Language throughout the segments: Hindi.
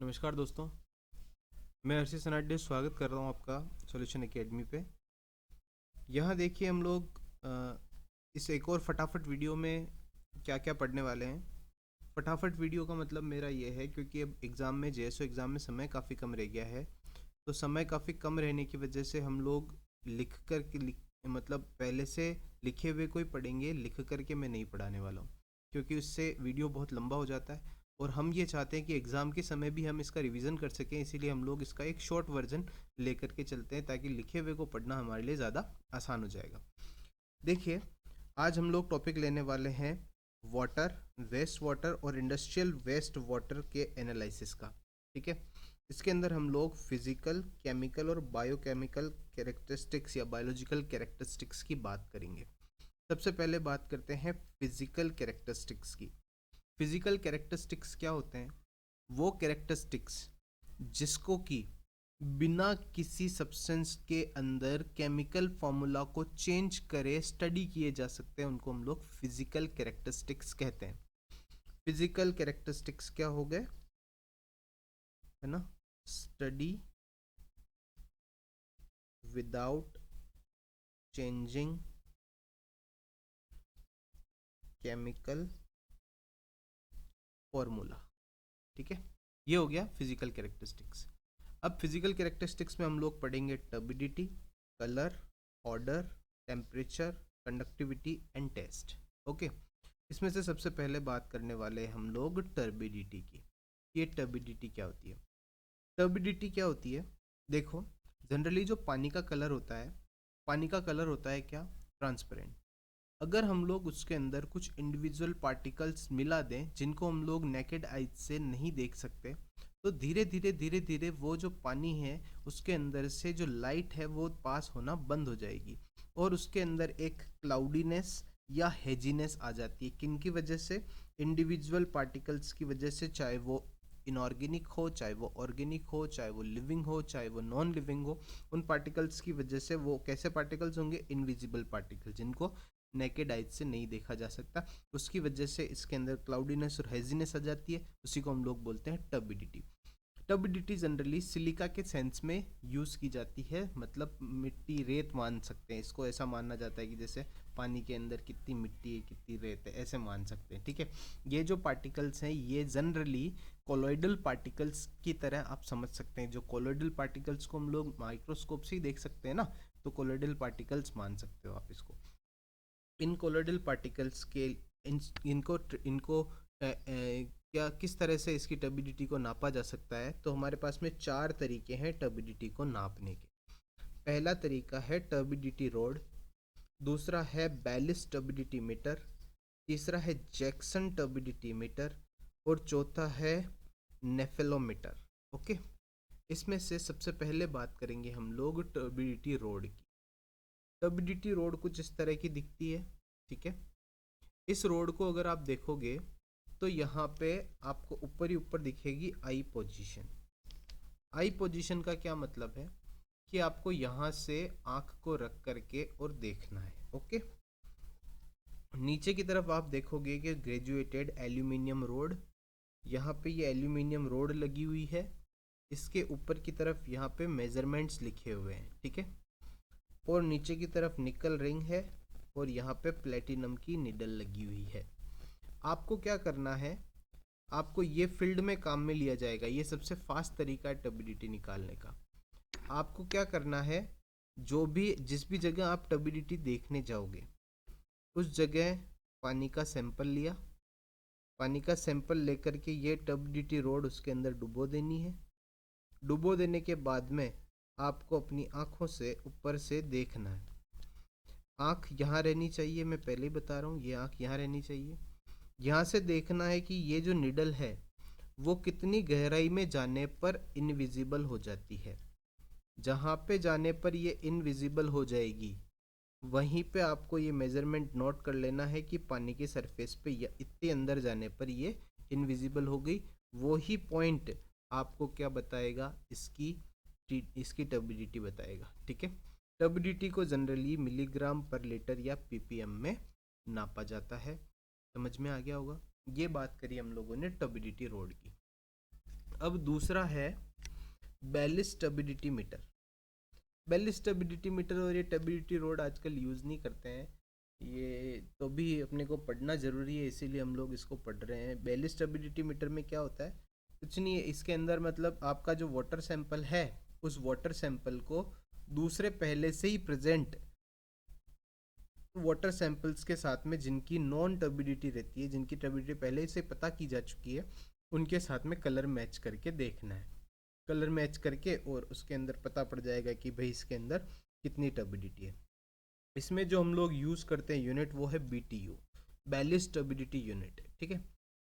नमस्कार दोस्तों। मैं अर्शी सनाडे स्वागत कर रहा हूँ आपका सॉल्यूशन एकेडमी पे। यहाँ देखिए हम लोग इस एक और फटाफट वीडियो में क्या क्या पढ़ने वाले हैं। फटाफट वीडियो का मतलब मेरा ये है क्योंकि अब एग्ज़ाम में जेएसओ एग्ज़ाम में समय काफ़ी कम रह गया है। तो समय काफ़ी कम रहने की वजह से हम लोग लिख कर के मतलब पहले से लिखे हुए कोई पढ़ेंगे, लिख कर के मैं नहीं पढ़ाने वाला हूँ क्योंकि उससे वीडियो बहुत लंबा हो जाता है। और हम ये चाहते हैं कि एग्ज़ाम के समय भी हम इसका रिवीजन कर सकें, इसीलिए हम लोग इसका एक शॉर्ट वर्जन लेकर के चलते हैं ताकि लिखे हुए को पढ़ना हमारे लिए ज़्यादा आसान हो जाएगा। देखिए, आज हम लोग टॉपिक लेने वाले हैं वाटर, वेस्ट वाटर और इंडस्ट्रियल वेस्ट वाटर के एनालिसिस का। ठीक है, इसके अंदर हम लोग फिजिकल, केमिकल और बायोकेमिकल कैरेक्टरिस्टिक्स या बायोलॉजिकल कैरेक्टरिस्टिक्स की बात करेंगे। सबसे पहले बात करते हैं फिजिकल कैरेक्टरिस्टिक्स की। फिजिकल कैरेक्टरिस्टिक्स क्या होते हैं? वो कैरेक्टरिस्टिक्स जिसको कि बिना किसी सब्सटेंस के अंदर केमिकल फॉर्मूला को चेंज करे स्टडी किए जा सकते हैं, उनको हम लोग फिजिकल कैरेक्टरिस्टिक्स कहते हैं। फिजिकल कैरेक्टरिस्टिक्स क्या हो गए, है ना? Study without changing chemical formula. ठीक है, ये हो गया फिजिकल कैरेक्टरिस्टिक्स। अब फिजिकल कैरेक्टरिस्टिक्स में हम लोग पढ़ेंगे turbidity, colour, order, temperature, conductivity and taste. Okay, इसमें से सबसे पहले बात करने वाले हम लोग टर्बिडिटी की। ये टर्बिडिटी क्या होती है? टर्बिडिटी क्या होती है? देखो, जनरली जो पानी का कलर होता है, पानी का कलर होता है क्या? ट्रांसपेरेंट। अगर हम लोग उसके अंदर कुछ इंडिविजुअल पार्टिकल्स मिला दें जिनको हम लोग नेकेड आइज से नहीं देख सकते, तो धीरे धीरे वो जो पानी है उसके अंदर से जो लाइट है वो पास होना बंद हो जाएगी और उसके अंदर एक क्लाउडीनेस या हेजीनेस आ जाती है। किन की वजह से? इंडिविजुअल पार्टिकल्स की वजह से, चाहे वो इनऑर्गेनिक हो, चाहे वो ऑर्गेनिक हो, चाहे वो लिविंग हो, चाहे वो नॉन लिविंग हो। उन पार्टिकल्स की वजह से, वो कैसे पार्टिकल्स होंगे? इनविजिबल पार्टिकल, जिनको नेकेड आइज से नहीं देखा जा सकता। उसकी वजह से इसके अंदर क्लाउडीनेस और हेजीनेस आ जाती है, उसी को हम लोग बोलते हैं टर्बिडिटी। टर्बिडिटी जनरली सिलिका के सेंस में यूज़ की जाती है, मतलब मिट्टी, रेत मान सकते हैं इसको। ऐसा मानना जाता है कि जैसे पानी के अंदर कितनी मिट्टी है, कितनी रेत है, ऐसे मान सकते हैं। ठीक है, ये जो पार्टिकल्स हैं ये जनरली कोलोइडल पार्टिकल्स की तरह आप समझ सकते हैं। जो कोलोइडल पार्टिकल्स को हम लोग माइक्रोस्कोप से ही देख सकते हैं ना, तो कोलोइडल पार्टिकल्स मान सकते हो आप इसको। इन कोलोइडल पार्टिकल्स के इनको इनको क्या, किस तरह से इसकी टर्बिडिटी को नापा जा सकता है? तो हमारे पास में चार तरीके हैं टर्बिडिटी को नापने के। पहला तरीका है टर्बिडिटी रोड, दूसरा है बैलिस टर्बिडिटी मीटर, तीसरा है जैक्सन टर्बिडिटी मीटर और चौथा है नेफेलोमीटर। ओके, इसमें से सबसे पहले बात करेंगे हम लोग टर्बिडिटी रोड की। टर्बिडिटी रोड कुछ इस तरह की दिखती है। ठीक है, इस रोड को अगर आप देखोगे तो यहाँ पे आपको ऊपर ही ऊपर दिखेगी आई पोजीशन। आई पोजीशन का क्या मतलब है कि आपको यहाँ से आंख को रख करके और देखना है। ओके, नीचे की तरफ आप देखोगे कि ग्रेजुएटेड एल्यूमिनियम रोड, यहाँ पे ये एल्यूमिनियम रोड लगी हुई है। इसके ऊपर की तरफ यहाँ पे मेजरमेंट्स लिखे हुए हैं। ठीक है, और नीचे की तरफ निकल रिंग है और यहाँ पे प्लेटिनम की निडल लगी हुई है। आपको क्या करना है? आपको ये फील्ड में काम में लिया जाएगा। ये सबसे फास्ट तरीका है टर्बिडिटी निकालने का। आपको क्या करना है? जो भी, जिस भी जगह आप टर्बिडिटी देखने जाओगे उस जगह पानी का सैंपल लिया, पानी का सैंपल लेकर के ये टर्बिडिटी रोड उसके अंदर डुबो देनी है। डुबो देने के बाद में आपको अपनी आँखों से ऊपर से देखना है। आँख यहाँ रहनी चाहिए, मैं पहले ही बता रहा हूँ, ये आँख यहाँ रहनी चाहिए। यहाँ से देखना है कि ये जो निडल है वो कितनी गहराई में जाने पर इनविजिबल हो जाती है। जहाँ पे जाने पर ये इनविजिबल हो जाएगी वहीं पे आपको ये मेजरमेंट नोट कर लेना है कि पानी की सरफेस पे या इतने अंदर जाने पर ये इनविजिबल हो गई। वो ही पॉइंट आपको क्या बताएगा? इसकी टर्बिडिटी बताएगा। ठीक है, टर्बिडिटी को जनरली मिलीग्राम पर लीटर या पीपीएम में नापा जाता है। समझ में आ गया होगा। ये बात करी हम लोगों ने टर्बिडिटी रोड की। अब दूसरा है बैलिस्ट टर्बिडिटी मीटर। बैलिस्ट टर्बिडिटी मीटर और ये टर्बिडिटी रोड आजकल यूज़ नहीं करते हैं, ये तो भी अपने को पढ़ना ज़रूरी है, इसीलिए हम लोग इसको पढ़ रहे हैं। बैलिस्ट टर्बिडिटी मीटर में क्या होता है, कुछ नहीं है, इसके अंदर मतलब आपका जो वाटर सैंपल है उस वाटर सैंपल को दूसरे पहले से ही प्रेजेंट वाटर सैंपल्स के साथ में जिनकी नॉन टर्बिडिटी रहती है, जिनकी टर्बिडिटी पहले से पता की जा चुकी है, उनके साथ में कलर मैच करके देखना है। कलर मैच करके और उसके अंदर पता पड़ जाएगा कि भाई इसके अंदर कितनी टर्बिडिटी है। इसमें जो हम लोग यूज़ करते हैं यूनिट वो है BTU, बैलिस्ट टर्बिडिटी यूनिट। ठीक है,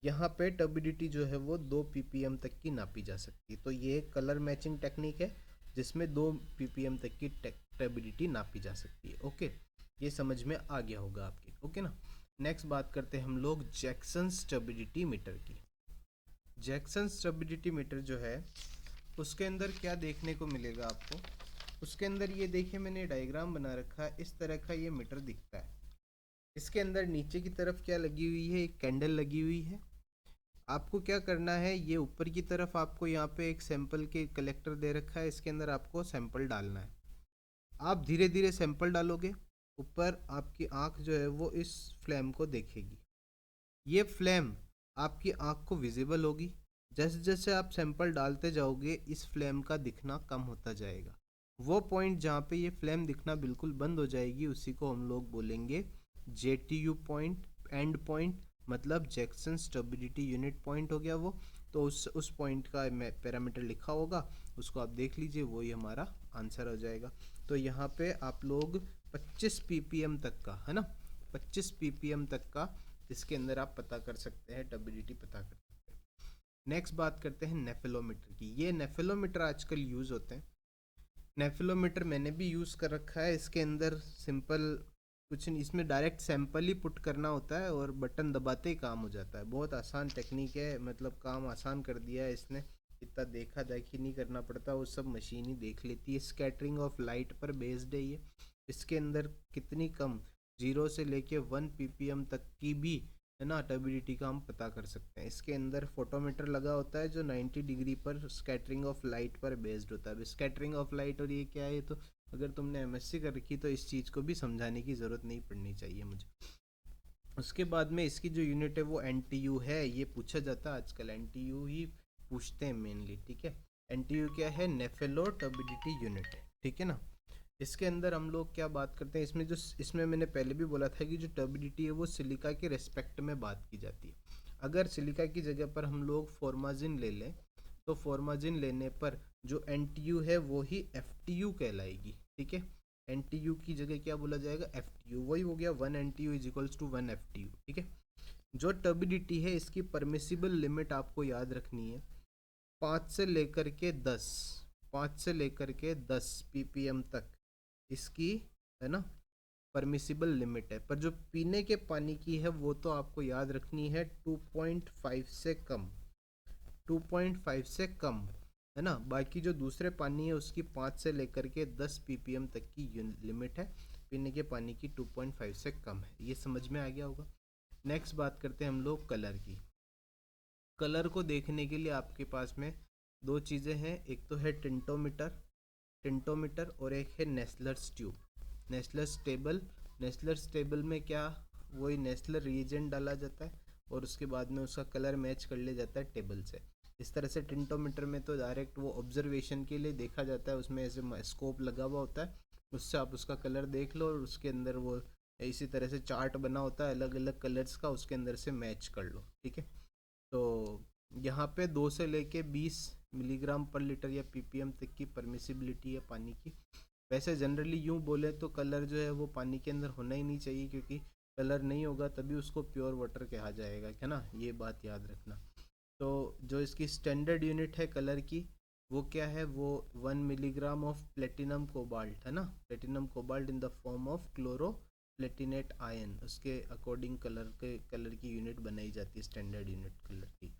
यहाँ पे टर्बिडिटी जो है वो 2 ppm तक की नापी जा सकती है। तो ये कलर मैचिंग टेक्निक है जिसमें 2 ppm तक की टर्बिडिटी नापी जा सकती है। ओके, ये समझ में आ गया होगा आपके। ओके ना, नेक्स्ट बात करते हैं हम लोग जैक्सन्स टर्बिडिटी मीटर की। जैक्सन्स टर्बिडिटी मीटर जो है उसके अंदर क्या देखने को मिलेगा आपको, उसके अंदर ये देखिए मैंने डायग्राम बना रखा है, इस तरह का ये मीटर दिखता है। इसके अंदर नीचे की तरफ क्या लगी हुई है, एक कैंडल लगी हुई है। आपको क्या करना है, ये ऊपर की तरफ आपको यहाँ पे एक सैंपल के कलेक्टर दे रखा है, इसके अंदर आपको सैंपल डालना है। आप धीरे धीरे सैंपल डालोगे, ऊपर आपकी आँख जो है वो इस फ्लैम को देखेगी। ये फ्लैम आपकी आँख को विजिबल होगी। जैसे जैसे आप सैंपल डालते जाओगे इस फ्लेम का दिखना कम होता जाएगा। वो पॉइंट जहाँ पे ये फ्लेम दिखना बिल्कुल बंद हो जाएगी उसी को हम लोग बोलेंगे JTU पॉइंट, एंड पॉइंट, मतलब जैक्सन्स टर्बिडिटी यूनिट पॉइंट हो गया वो। तो उस पॉइंट का पैरामीटर लिखा होगा, उसको आप देख लीजिए, वही हमारा आंसर हो जाएगा। तो यहाँ पे आप लोग 25 ppm तक का, है ना, 25 ppm तक का इसके अंदर आप पता कर सकते हैं, टर्बिडिटी पता कर सकते हैं। नेक्स्ट बात करते हैं नेफेलोमीटर की। ये नेफेलोमीटर आजकल यूज़ होते हैं। नेफेलोमीटर मैंने भी यूज़ कर रखा है। इसके अंदर सिंपल कुछ नहीं, इसमें डायरेक्ट सैंपल ही पुट करना होता है और बटन दबाते ही काम हो जाता है। बहुत आसान टेक्निक है, मतलब काम आसान कर दिया है इसने, इतना देखा देखी नहीं करना पड़ता, वो सब मशीन ही देख लेती है। स्कैटरिंग ऑफ लाइट पर बेस्ड है ये। इसके अंदर कितनी कम 0 से लेके 1 ppm तक की भी, है ना, टर्बिडिटी का हम पता कर सकते हैं। इसके अंदर फोटोमीटर लगा होता है जो 90 डिग्री पर स्कैटरिंग ऑफ लाइट पर बेस्ड होता है। स्कैटरिंग ऑफ लाइट और ये क्या है, तो अगर तुमने MSc कर रखी तो इस चीज़ को भी समझाने की ज़रूरत नहीं पड़नी चाहिए मुझे। उसके बाद में इसकी जो यूनिट है वो NTU है, ये पूछा जाता है आजकल, NTU ही पूछते हैं मेनली। ठीक है, NTU क्या है, नेफेलो टर्बिडिटी यूनिट है। ठीक है ना, इसके अंदर हम लोग क्या बात करते हैं, इसमें मैंने पहले भी बोला था कि जो टर्बिडिटी है वो सिलिका के रेस्पेक्ट में बात की जाती है। अगर सिलिका की जगह पर हम लोग फॉर्माजिन ले लें तो फॉर्माजिन लेने पर जो NTU है वो ही FTU कहलाएगी। ठीक है, NTU की जगह क्या बोला जाएगा, FTU, वही हो गया 1 NTU is equals to 1 FTU। ठीक है, जो टर्बिडिटी है इसकी परमिसिबल लिमिट आपको याद रखनी है 5 से लेकर के 10, 5 से लेकर के 10 ppm तक इसकी, है ना, परमिसिबल लिमिट है। पर जो पीने के पानी की है वो तो आपको याद रखनी है 2.5 से कम, 2.5 से कम, है ना। बाकी जो दूसरे पानी है उसकी 5 से लेकर के 10 ppm तक की लिमिट है, पीने के पानी की 2.5 से कम है। ये समझ में आ गया होगा। नेक्स्ट बात करते हैं हम लोग कलर की। कलर को देखने के लिए आपके पास में दो चीज़ें हैं, एक तो है टिंटोमीटर और एक है Nessler's tube, Nessler's table. Nessler's table में क्या, वही नेस्लर रिएजेंट डाला जाता है और उसके बाद में उसका कलर मैच कर लिया जाता है टेबल से। इस तरह से टिंटोमीटर में तो डायरेक्ट वो ऑब्जर्वेशन के लिए देखा जाता है, उसमें ऐसे स्कोप लगा हुआ होता है, उससे आप उसका कलर देख लो और उसके अंदर वो इसी तरह से चार्ट बना होता है अलग अलग कलर्स का, उसके अंदर से मैच कर लो। ठीक है, तो यहाँ पे 2 से लेके 20 मिलीग्राम पर लीटर या ppm तक की परमिसिबिलिटी है पानी की। वैसे जनरली यूँ बोले तो कलर जो है वो पानी के अंदर होना ही नहीं चाहिए, क्योंकि कलर नहीं होगा तभी उसको प्योर वाटर कहा जाएगा, है ना, ये बात याद रखना। तो जो इसकी स्टैंडर्ड यूनिट है कलर की वो क्या है, वो 1 मिलीग्राम ऑफ प्लेटिनम कोबाल्ट, है ना, platinum cobalt in the form of chloro Palatinate ion, उसके अकॉर्डिंग कलर की यूनिट बनाई जाती है, स्टैंडर्ड यूनिट कलर की।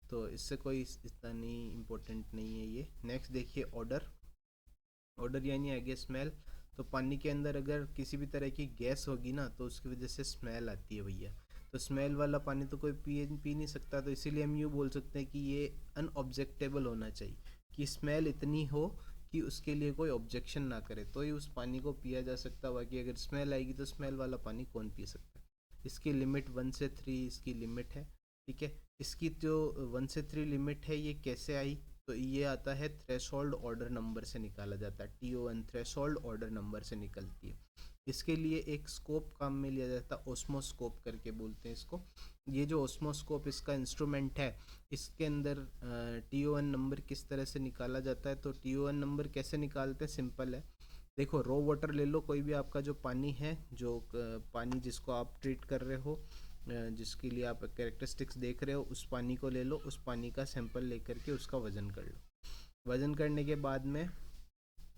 तो इससे कोई इतना नहीं इम्पोर्टेंट नहीं है ये। नेक्स्ट देखिए ऑर्डर यानी आगे स्मेल। तो पानी के अंदर अगर किसी भी तरह की गैस होगी ना तो उसकी वजह से स्मेल आती है भैया। तो स्मेल वाला पानी तो कोई पी नहीं सकता, तो इसीलिए हम यूँ बोल सकते हैं कि ये अनऑब्जेक्टेबल होना चाहिए, कि स्मेल इतनी हो कि उसके लिए कोई ऑब्जेक्शन ना करे, तो ही उस पानी को पिया जा सकता है। बाकी अगर स्मेल आएगी तो स्मेल वाला पानी कौन पी सकता है। इसकी लिमिट 1 से 3 इसकी लिमिट है, ठीक है। इसकी जो 1 से 3 लिमिट है ये कैसे आई, तो ये आता है थ्रेशोल्ड ऑर्डर नंबर से निकाला जाता है, TON थ्रेशोल्ड ऑर्डर नंबर से निकलती है। इसके लिए एक स्कोप काम में लिया जाता है, ओस्मोस्कोप करके बोलते हैं इसको। ये जो ओस्मोस्कोप इसका इंस्ट्रूमेंट है, इसके अंदर TON नंबर किस तरह से निकाला जाता है, तो TON नंबर कैसे निकालते हैं, सिंपल है। देखो रो वाटर ले लो, कोई भी आपका जो पानी है, जो पानी जिसको आप ट्रीट कर रहे हो, जिसके लिए आप कैरेक्टरिस्टिक्स देख रहे हो, उस पानी को ले लो, उस पानी का सैंपल लेकर के उसका वज़न कर लो। वज़न करने के बाद में,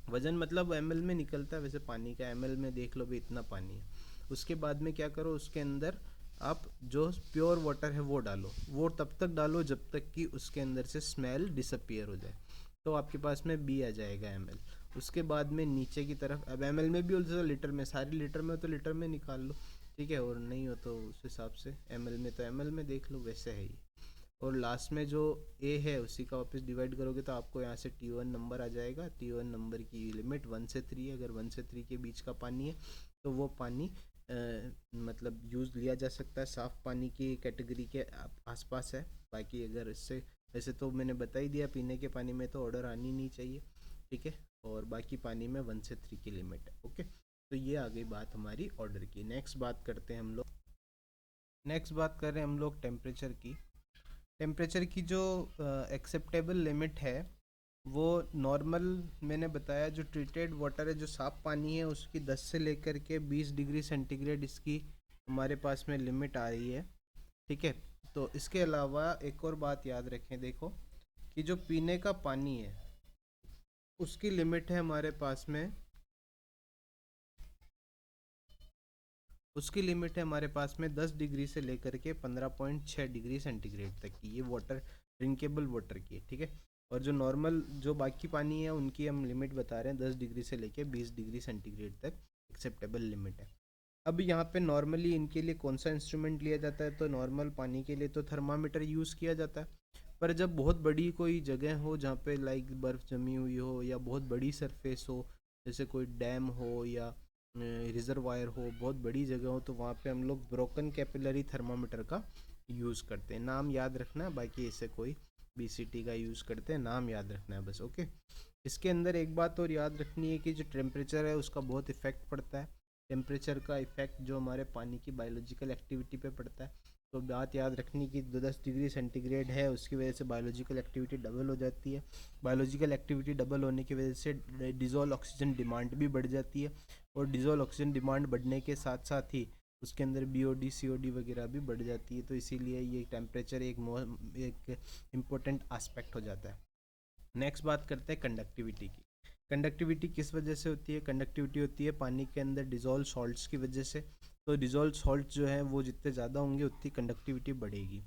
वज़न मतलब ml में निकलता है वैसे पानी का, ml में देख लो भी इतना पानी है। उसके बाद में क्या करो, उसके अंदर आप जो प्योर वाटर है वो डालो, वो तब तक डालो जब तक कि उसके अंदर से स्मेल डिसअपियर हो जाए, तो आपके पास में बी आ जाएगा ml। उसके बाद में नीचे की तरफ, अब ml में भी बोलते, तो लीटर में, सारी लीटर में तो लीटर में निकाल लो, ठीक है, और नहीं हो तो उस हिसाब से ml में तो ml में देख लो, वैसे है ये। और लास्ट में जो ए है उसी का वापस डिवाइड करोगे तो आपको यहाँ से TON नंबर आ जाएगा। TON नंबर की लिमिट 1 से 3 है, अगर 1 से 3 के बीच का पानी है तो वो पानी मतलब यूज़ लिया जा सकता है, साफ़ पानी की कैटेगरी के आसपास है। बाकी अगर इससे, वैसे तो मैंने बता ही दिया, पीने के पानी में तो ऑर्डर आनी नहीं चाहिए, ठीक है, और बाकी पानी में 1 से 3 की लिमिट है, ओके। तो ये आ गई बात हमारी ऑर्डर की। नेक्स्ट बात करते हैं हम लोग, नेक्स्ट बात कर रहे हैं हम लोग टेम्परेचर की। टेम्परेचर की जो एक्सेप्टेबल लिमिट है वो नॉर्मल, मैंने बताया जो ट्रीटेड वाटर है, जो साफ़ पानी है, उसकी 10 से लेकर के 20 डिग्री सेंटीग्रेड इसकी हमारे पास में लिमिट आ रही है, ठीक है। तो इसके अलावा एक और बात याद रखें, देखो कि जो पीने का पानी है उसकी लिमिट है हमारे पास में, उसकी लिमिट है हमारे पास में 10 डिग्री से लेकर के 15.6 डिग्री सेंटीग्रेड तक की, ये वाटर ड्रिंकेबल वाटर की है, ठीक है। और जो नॉर्मल जो बाकी पानी है उनकी हम लिमिट बता रहे हैं 10 डिग्री से लेकर 20 डिग्री सेंटीग्रेड तक एक्सेप्टेबल लिमिट है। अब यहाँ पे नॉर्मली इनके लिए कौन सा इंस्ट्रूमेंट लिया जाता है, तो नॉर्मल पानी के लिए तो थर्मामीटर यूज़ किया जाता है। पर जब बहुत बड़ी कोई जगह हो जहाँ पे लाइक बर्फ़ जमी हुई हो या बहुत बड़ी सरफेस हो, जैसे कोई डैम हो या रिजर्वायर हो, बहुत बड़ी जगह हो, तो वहाँ पे हम लोग ब्रोकन कैपिलरी थर्मामीटर का यूज़ करते हैं। नाम याद रखना है, बाकी ऐसे कोई BCT का यूज़ करते हैं, नाम याद रखना है बस, ओके। इसके अंदर एक बात और याद रखनी है कि जो टेम्परेचर है उसका बहुत इफ़ेक्ट पड़ता है। टेम्परेचर का इफ़ेक्ट जो हमारे पानी की बायोलॉजिकल एक्टिविटी पे पड़ता है, तो बात याद रखनी कि 10 डिग्री सेंटीग्रेड है, उसकी वजह से बायोलॉजिकल एक्टिविटी डबल हो जाती है। बायोलॉजिकल एक्टिविटी डबल होने की वजह से डिज़ोल्व ऑक्सीजन डिमांड भी बढ़ जाती है, और डिज़ोल्व ऑक्सीजन डिमांड बढ़ने के साथ साथ ही उसके अंदर BOD COD वगैरह भी बढ़ जाती है। तो इसीलिए ये टेम्परेचर एक इम्पोर्टेंट आस्पेक्ट हो जाता है। नेक्स्ट बात करते हैं कंडक्टिविटी की। कंडक्टिविटी किस वजह से होती है, कंडक्टिविटी होती है पानी के अंदर डिज़ोल्व सॉल्ट्स की वजह से। तो डिज़ोल्व सॉल्ट जो है वो जितने ज़्यादा होंगे उतनी कंडक्टिविटी बढ़ेगी।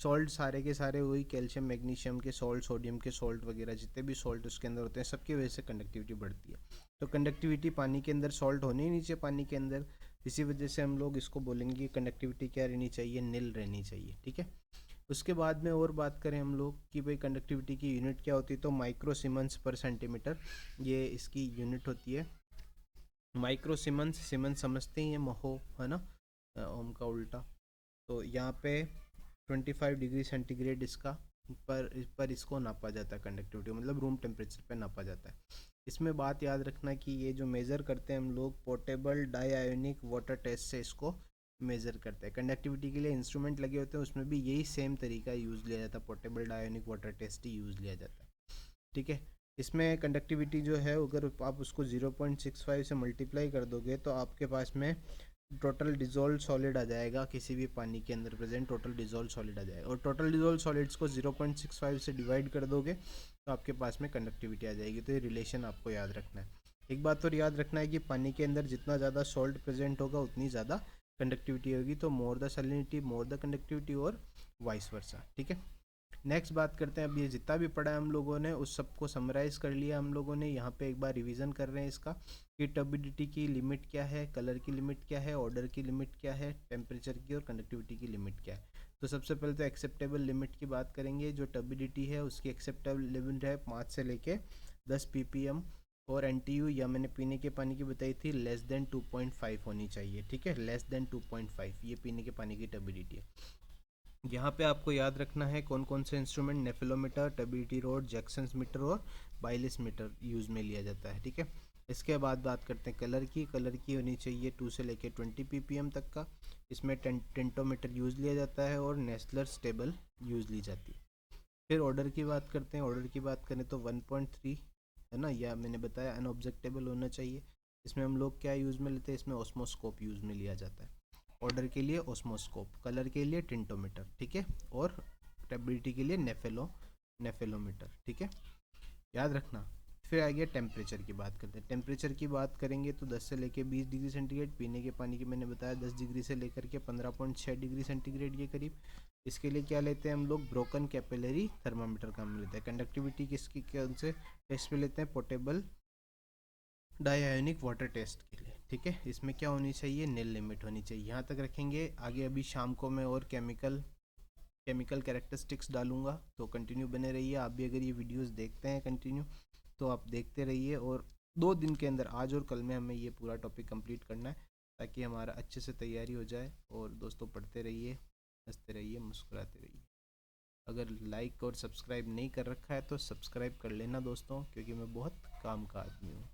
सॉल्ट सारे के सारे वही कैल्शियम मैग्नीशियम के सॉल्ट, सोडियम के सॉल्ट वगैरह जितने भी सॉल्ट उसके अंदर होते हैं, सबकी वजह से कंडक्टिविटी बढ़ती है। तो कंडक्टिविटी पानी के अंदर, सॉल्ट होने ही नहीं चाहिए पानी के अंदर, इसी वजह से हम लोग इसको बोलेंगे कंडक्टिविटी क्या रहनी चाहिए, नील रहनी चाहिए, ठीक है। उसके बाद में और बात करें हम लोग कि भाई कंडक्टिविटी की यूनिट क्या होती है, तो माइक्रो सीमेंस पर सेंटीमीटर ये इसकी यूनिट होती है। माइक्रो सीमेंस, सीमेंस समझते ही हैं, महो है ना, ओम का उल्टा। तो यहाँ पे 25 डिग्री सेंटीग्रेड इसका पर इसको नापा जाता है कंडक्टिविटी, मतलब रूम टेम्परेचर पे नापा जाता है। इसमें बात याद रखना कि ये जो मेज़र करते हैं हम लोग पोर्टेबल डाईआयोनिक वाटर टेस्ट से इसको मेज़र करते हैं। कंडक्टिविटी के लिए इंस्ट्रूमेंट लगे होते हैं, उसमें भी यही सेम तरीका यूज़ लिया जाता है, पोर्टेबल डायोनिक वाटर टेस्ट ही यूज़ लिया जाता है, ठीक है। इसमें कंडक्टिविटी जो है अगर आप उसको 0.65 से मल्टीप्लाई कर दोगे तो आपके पास में टोटल डिज़ोल्व सॉलिड आ जाएगा, किसी भी पानी के अंदर प्रेजेंट टोटल डिज़ोल्व सॉलिड आ जाएगा। और टोटल डिज़ोल्व सॉलिड्स को 0.65 से डिवाइड कर दोगे तो आपके पास में कंडक्टिविटी आ जाएगी। तो ये रिलेशन आपको याद रखना है। एक बात और याद रखना है कि पानी के अंदर जितना ज़्यादा सॉल्ट प्रेजेंट होगा उतनी ज़्यादा कंडक्टिविटी होगी, तो more the salinity more the conductivity और वाइस वर्सा, ठीक है। नेक्स्ट बात करते हैं, अब ये जितना भी पढ़ा है हम लोगों ने उस सबको समराइज़ कर लिया हम लोगों ने। यहाँ पे एक बार रिवीजन कर रहे हैं इसका कि टर्बिडिटी की लिमिट क्या है, कलर की लिमिट क्या है, ऑर्डर की लिमिट क्या है, टेम्परेचर की और कंडक्टिविटी की लिमिट क्या है। तो सबसे पहले तो एक्सेप्टेबल लिमिट की बात करेंगे। जो टर्बिडिटी है उसकी एक्सेप्टेबल लिमिट है 5 से लेके 10 ppm, और NTU या मैंने पीने के पानी की बताई थी लेस देन 2.5 होनी चाहिए, ठीक है, लेस देन 2.5 ये पीने के पानी की टर्बिडिटी है। यहाँ पे आपको याद रखना है कौन कौन से instrument, nephelometer, turbidity rod, Jackson meter और बाइलिस मीटर यूज़ में लिया जाता है, ठीक है। इसके बाद बात करते हैं कलर की। कलर की होनी चाहिए 2 से लेके 20 ppm तक का। इसमें टेंटोमीटर यूज़ लिया जाता है और नेस्लर स्टेबल यूज़ ली जाती है। फिर ऑर्डर की बात करते हैं। ऑर्डर की बात करें तो 1.3 है ना, या मैंने बताया अनऑब्जेक्टेबल होना चाहिए। इसमें हम लोग क्या यूज़ में लेते हैं, इसमें ऑस्मोस्कोप यूज़ में लिया जाता है। ऑर्डर के लिए ऑस्मोस्कोप, कलर के लिए टिंटोमीटर, ठीक है, और टेबिलिटी के लिए नेफेलोमीटर, ठीक है, याद रखना। फिर आ गया टेम्परेचर की बात करते हैं। टेम्परेचर की बात करेंगे तो 10 से लेके 20 डिग्री सेंटीग्रेड, पीने के पानी की मैंने बताया 10 डिग्री से लेकर के 15.6 डिग्री सेंटीग्रेड के करीब। इसके लिए क्या लेते हैं हम लोग, ब्रोकन कैपिलरी थर्मामीटर का हम लेते हैं। कंडक्टिविटी किसकी कौन से टेस्ट पे लेते हैं, पोर्टेबल डायनिक वाटर टेस्ट के लिए, ठीक है। इसमें क्या होनी चाहिए, नील लिमिट होनी चाहिए। यहाँ तक रखेंगे। आगे अभी शाम को मैं और केमिकल कैरेक्टरिस्टिक्स डालूंगा, तो कंटिन्यू बने रहिए। आप भी अगर ये वीडियोस देखते हैं कंटिन्यू तो आप देखते रहिए, और 2 दिन के अंदर, आज और कल में, हमें ये पूरा टॉपिक कंप्लीट करना है ताकि हमारा अच्छे से तैयारी हो जाए। और दोस्तों पढ़ते रहिए, हंसते रहिए, मुस्कुराते रहिए। अगर लाइक और सब्सक्राइब नहीं कर रखा है तो सब्सक्राइब कर लेना दोस्तों, क्योंकि मैं बहुत काम का आदमी हूँ।